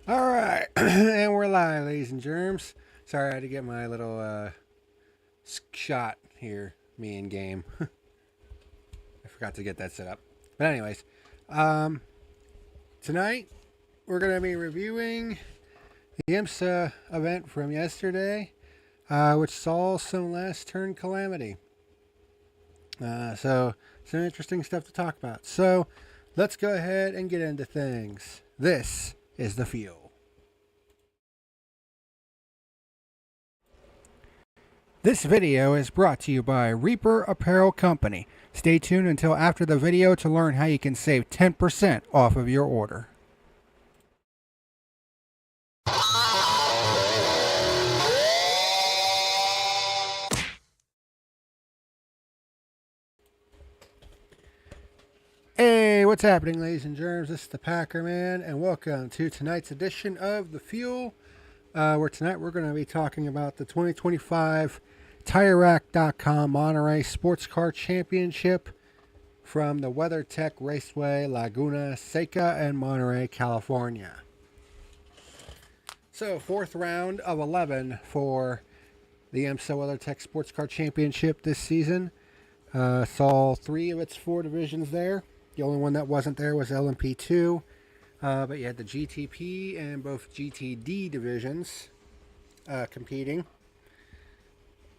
All right, and we're live, ladies and germs. Sorry, I had to get my little shot here, me in game. I forgot to get that set up. But anyways, tonight we're going to be reviewing the IMSA event from yesterday, which saw some last turn Calamity. So some interesting stuff to talk about. So let's go ahead and get into things. This is the fuel. This video is brought to you by Reaper Apparel Company. Stay tuned until after the video to learn how you can save 10% off of your order. Hey, what's happening, ladies and germs? This is the PackerMan, and welcome to tonight's edition of The Fuel, where tonight we're going to be talking about the 2025 TireRack.com Monterey Sportscar Championship from the WeatherTech Raceway, Laguna Seca, and Monterey, California. So, fourth round of 11 for the IMSA WeatherTech Sportscar Championship this season. Saw 3 of its 4 divisions there. The only one that wasn't there was LMP2. But you had the GTP and both GTD divisions competing.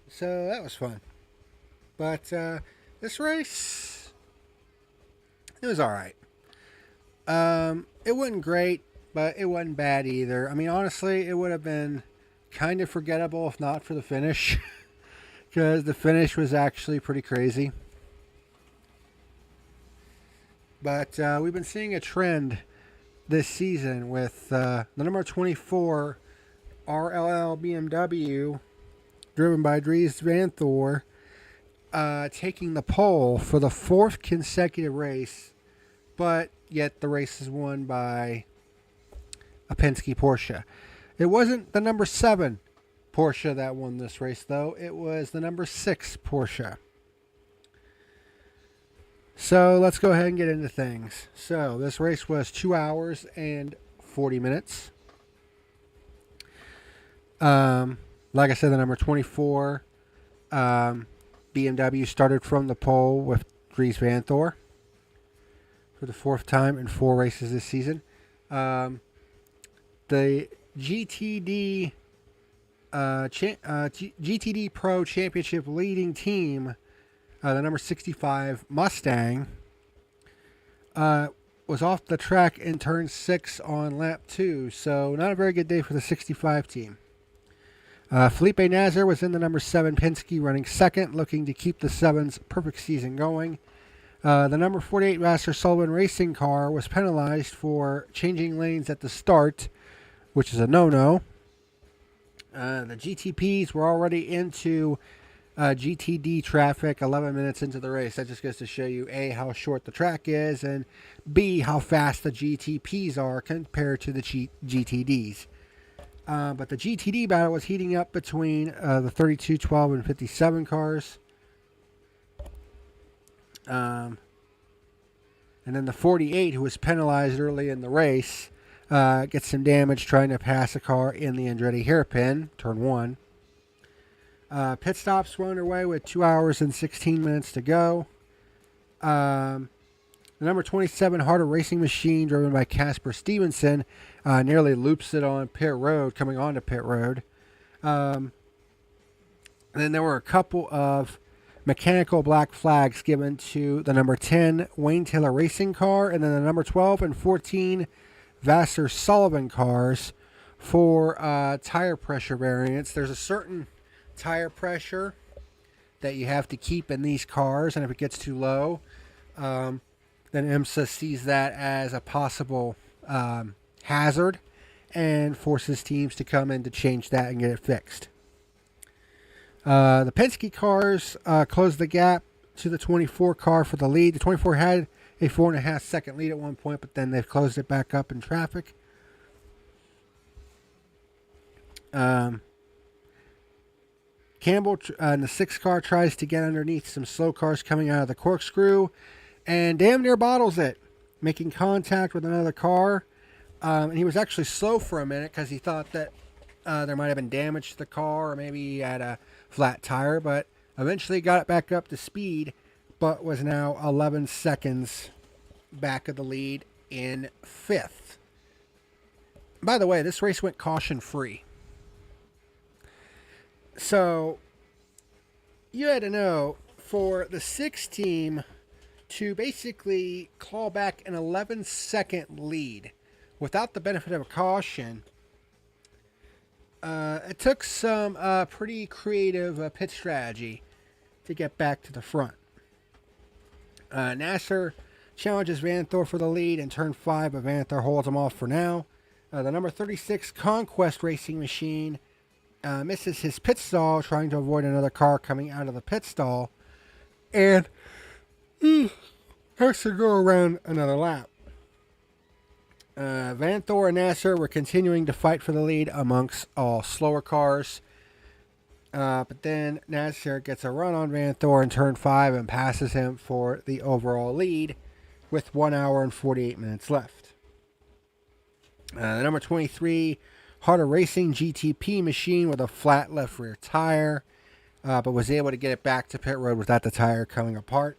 So that was fun. But this race, it was alright. It wasn't great, but it wasn't bad either. I mean, honestly, it would have been kind of forgettable if not for the finish. Because the finish was actually pretty crazy. But we've been seeing a trend this season with the number 24 RLL BMW, driven by Dries Vanthoor, taking the pole for the 4th consecutive race, but yet the race is won by a Penske Porsche. It wasn't the number 7 Porsche that won this race, though. It was the number 6 Porsche. So let's go ahead and get into things. So this race was 2 hours and 40 minutes. Like I said, the number 24 BMW started from the pole with Dries Vanthoor for the 4th time in 4 races this season. The GTD GTD Pro Championship leading team, the number 65 Mustang, was off the track in turn 6 on lap 2, so not a very good day for the 65 team. Felipe Nasr was in the number 7 Penske, running second, looking to keep the 7's perfect season going. The number 48 Vassar Sullivan racing car was penalized for changing lanes at the start, which is a no-no. The GTPs were already into GTD traffic 11 minutes into the race. That just goes to show you, A, how short the track is, and B, how fast the GTPs are compared to the GTDs. But the GTD battle was heating up between the 32, 12, and 57 cars. And then the 48, who was penalized early in the race, gets some damage trying to pass a car in the Andretti hairpin, turn 1. Pit stops were underway with 2 hours and 16 minutes to go. The number 27 Harder Racing Machine, driven by Casper Stevenson, nearly loops it on pit road, coming onto pit road. And then there were a couple of mechanical black flags given to the number 10 Wayne Taylor Racing car, and then the number 12 and 14 Vassar Sullivan cars for tire pressure variance. There's a certain tire pressure that you have to keep in these cars, and if it gets too low, then IMSA sees that as a possible hazard and forces teams to come in to change that and get it fixed. The Penske cars closed the gap to the 24 car for the lead. The 24 had a 4.5 second lead at one point, but then they've closed it back up in traffic. Campbell in the 6 car tries to get underneath some slow cars coming out of the corkscrew and damn near bottles it, making contact with another car. And he was actually slow for a minute because he thought that there might have been damage to the car, or maybe he had a flat tire, but eventually got it back up to speed, but was now 11 seconds back of the lead in 5th. By the way, this race went caution-free. So, you had to know, for the 6 team to basically claw back an 11-second lead without the benefit of a caution, it took some pretty creative pit strategy to get back to the front. Nasser challenges Vanthor for the lead in turn 5, but Vanthor holds him off for now. The number 36 Conquest Racing Machine misses his pit stall, trying to avoid another car coming out of the pit stall, and has to go around another lap. Vanthor and Nasser were continuing to fight for the lead amongst all slower cars, but then Nasser gets a run on Vanthor in turn 5 and passes him for the overall lead with 1 hour and 48 minutes left. The number 23 Harder Racing GTP machine with a flat left rear tire, but was able to get it back to pit road without the tire coming apart.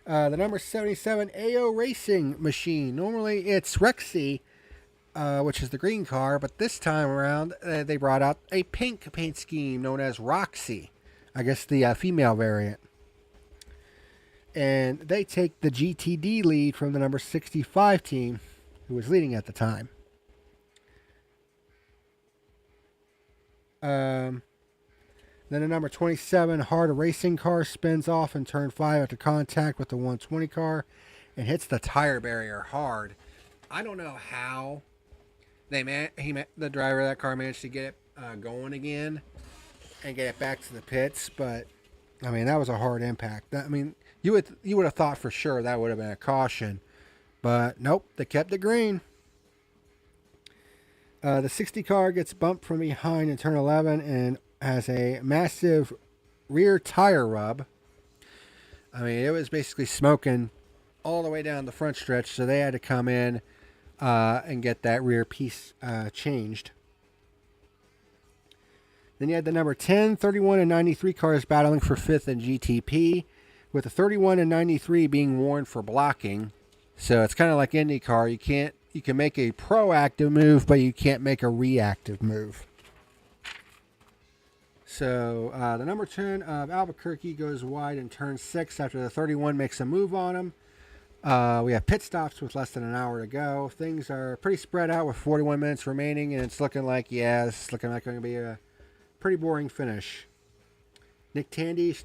The number 77 AO Racing machine. Normally it's Rexy, which is the green car, but this time around they brought out a pink paint scheme known as Roxy. I guess the female variant. And they take the GTD lead from the number 65 team, who was leading at the time. Then the number 27 Harder Racing car spins off in turn 5 after contact with the 120 car and hits the tire barrier hard. I don't know how the driver of that car managed to get it going again and get it back to the pits, but I mean, that was a hard impact. I mean, you would have thought for sure that would have been a caution, but nope, they kept it green. The 60 car gets bumped from behind in turn 11 and has a massive rear tire rub. I mean, it was basically smoking all the way down the front stretch, so they had to come in and get that rear piece changed. Then you had the number 10, 31, and 93 cars battling for 5th in GTP, with the 31 and 93 being warned for blocking. So it's kind of like IndyCar. You can make a proactive move, but you can't make a reactive move. So the number 10 of Albuquerque goes wide in turn 6 after the 31 makes a move on him. We have pit stops with less than an hour to go. Things are pretty spread out with 41 minutes remaining, and it's looking like, this is looking like going to be a pretty boring finish. Nick Tandy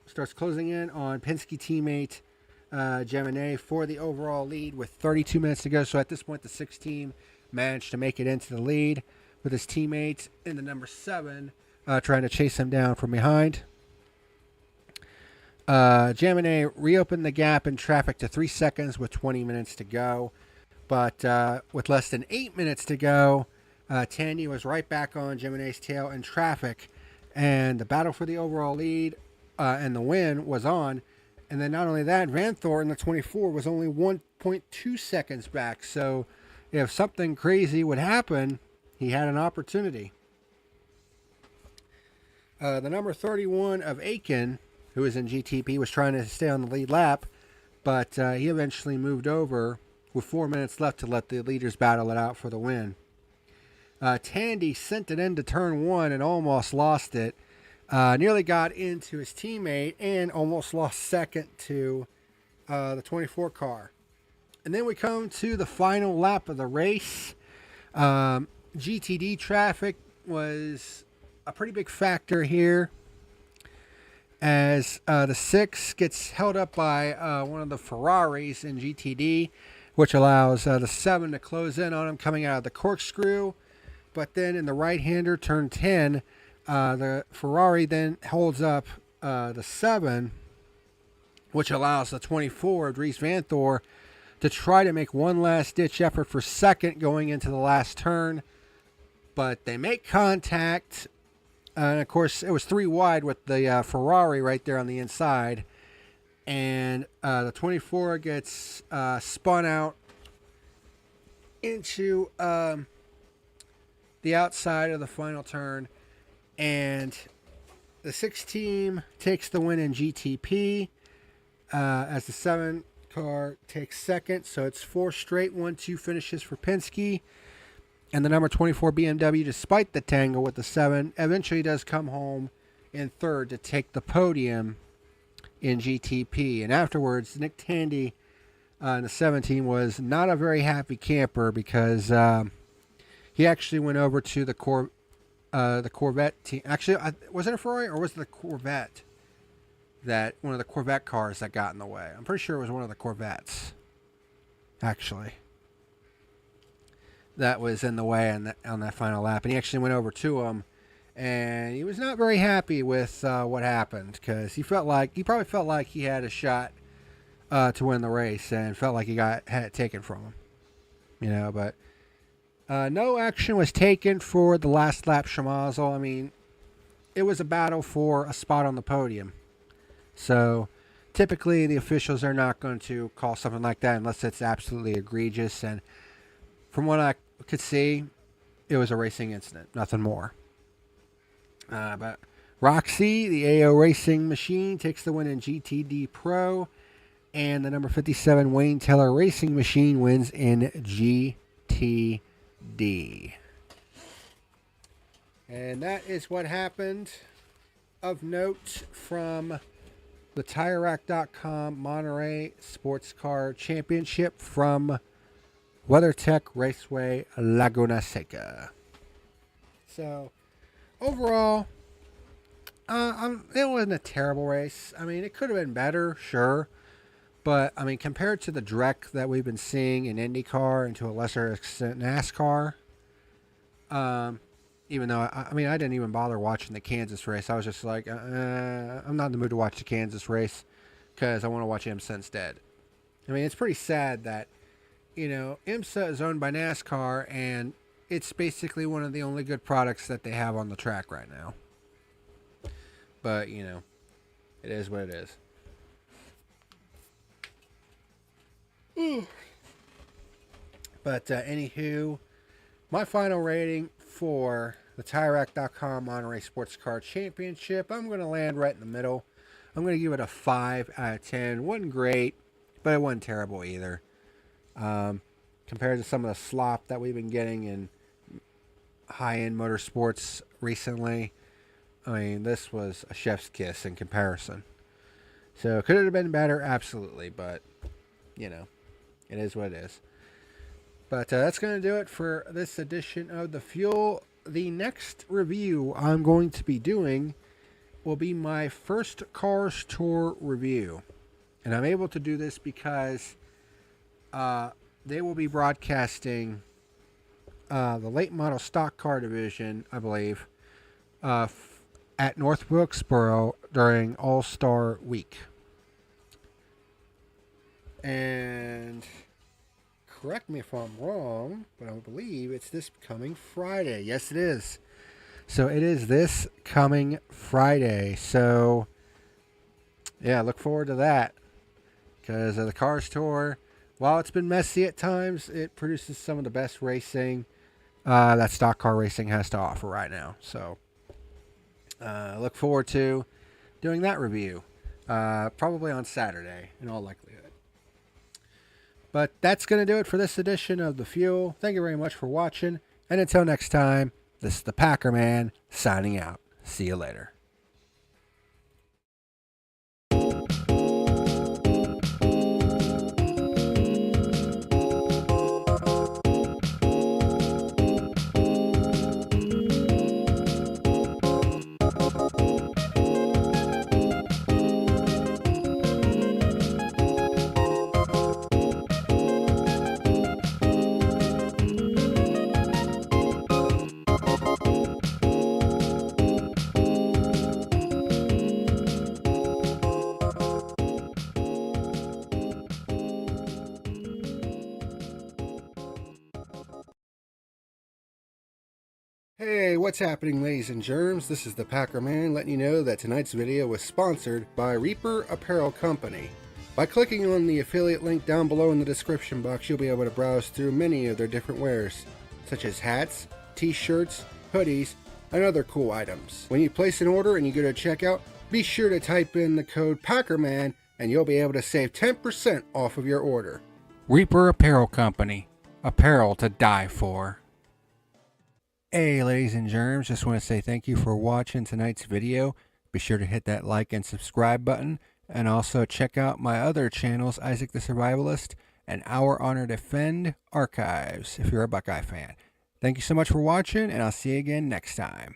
starts closing in on Penske teammate Gemini for the overall lead with 32 minutes to go. So at this point, the 6 team managed to make it into the lead with his teammates in the number 7 trying to chase him down from behind. Gemini reopened the gap in traffic to 3 seconds with 20 minutes to go. But with less than 8 minutes to go, Tandy was right back on Gemini's tail in traffic. And the battle for the overall lead and the win was on. And then not only that, Vanthor in the 24 was only 1.2 seconds back. So if something crazy would happen, he had an opportunity. The number 31 of Aiken, who is in GTP, was trying to stay on the lead lap, but he eventually moved over with 4 minutes left to let the leaders battle it out for the win. Tandy sent it into turn 1 and almost lost it. Nearly got into his teammate and almost lost second to the 24 car. And then we come to the final lap of the race. GTD traffic was a pretty big factor here, as the 6 gets held up by one of the Ferraris in GTD, which allows the 7 to close in on him coming out of the corkscrew. But then in the right-hander, turn 10, the Ferrari then holds up the 7, which allows the 24 of Dries Vanthoor to try to make one last-ditch effort for second going into the last turn. But they make contact. And, of course, it was 3 wide with the Ferrari right there on the inside. And the 24 gets spun out into the outside of the final turn. And the 6 team takes the win in GTP as the 7 car takes second. So it's 4 straight 1-2 finishes for Penske. And the number 24 BMW, despite the tangle with the 7, eventually does come home in third to take the podium in GTP. And afterwards, Nick Tandy in the 17 was not a very happy camper, because he actually went over to the Corvette team. Actually, was it a Ferrari or was it the Corvette? That one of the Corvette cars that got in the way. I'm pretty sure it was one of the Corvettes, actually, that was in the way on that final lap. And he actually went over to him, and he was not very happy with what happened, because he probably felt like he had a shot to win the race, and felt like had it taken from him. But no action was taken for the last lap schmozzle. I mean, it was a battle for a spot on the podium. So typically the officials are not going to call something like that unless it's absolutely egregious. And from what I could see, it was a racing incident, nothing more. But Roxy, the AO Racing machine, takes the win in GTD Pro. And the number 57 Wayne Taylor Racing machine wins in GTD. And that is what happened of note from the TireRack.com Monterey Sportscar Championship from WeatherTech Raceway Laguna Seca. So, overall, it wasn't a terrible race. I mean, it could have been better, sure. But, I mean, compared to the dreck that we've been seeing in IndyCar and to a lesser extent NASCAR, even though, I didn't even bother watching the Kansas race. I was just like, I'm not in the mood to watch the Kansas race because I want to watch IMSA instead. I mean, it's pretty sad that, IMSA is owned by NASCAR, and it's basically one of the only good products that they have on the track right now. But, it is what it is. But, anywho, my final rating for the TireRack.com Monterey Sportscar Championship, I'm going to land right in the middle. I'm going to give it a 5 out of 10. It wasn't great, but it wasn't terrible either. Compared to some of the slop that we've been getting in high-end motorsports recently, I mean, this was a chef's kiss in comparison. So, could it have been better? Absolutely, but, it is what it is. But that's going to do it for this edition of The Fuel. The next review I'm going to be doing will be my first Cars Tour review. And I'm able to do this because they will be broadcasting the late model stock car division, I believe, at North Wilkesboro during All-Star Week. And correct me if I'm wrong, but I believe it's this coming Friday. Yes, it is. So it is this coming Friday. So, yeah, look forward to that. Because the Cars Tour, while it's been messy at times, it produces some of the best racing that stock car racing has to offer right now. So, look forward to doing that review. Probably on Saturday, in all likelihood. But that's going to do it for this edition of The Fuel. Thank you very much for watching. And until next time, this is the PackerMan signing out. See you later. Hey, what's happening, ladies and germs? This is the PackerMan letting you know that tonight's video was sponsored by Reaper Apparel Company. By clicking on the affiliate link down below in the description box, you'll be able to browse through many of their different wares, such as hats, t-shirts, hoodies, and other cool items. When you place an order and you go to checkout, be sure to type in the code PackerMan and you'll be able to save 10% off of your order. Reaper Apparel Company. Apparel to die for. Hey, ladies and germs, just want to say thank you for watching tonight's video. Be sure to hit that like and subscribe button, and also check out my other channels, Isaac the Survivalist and Our Honor Defend Archives, if you're a Buckeye fan. Thank you so much for watching, and I'll see you again next time.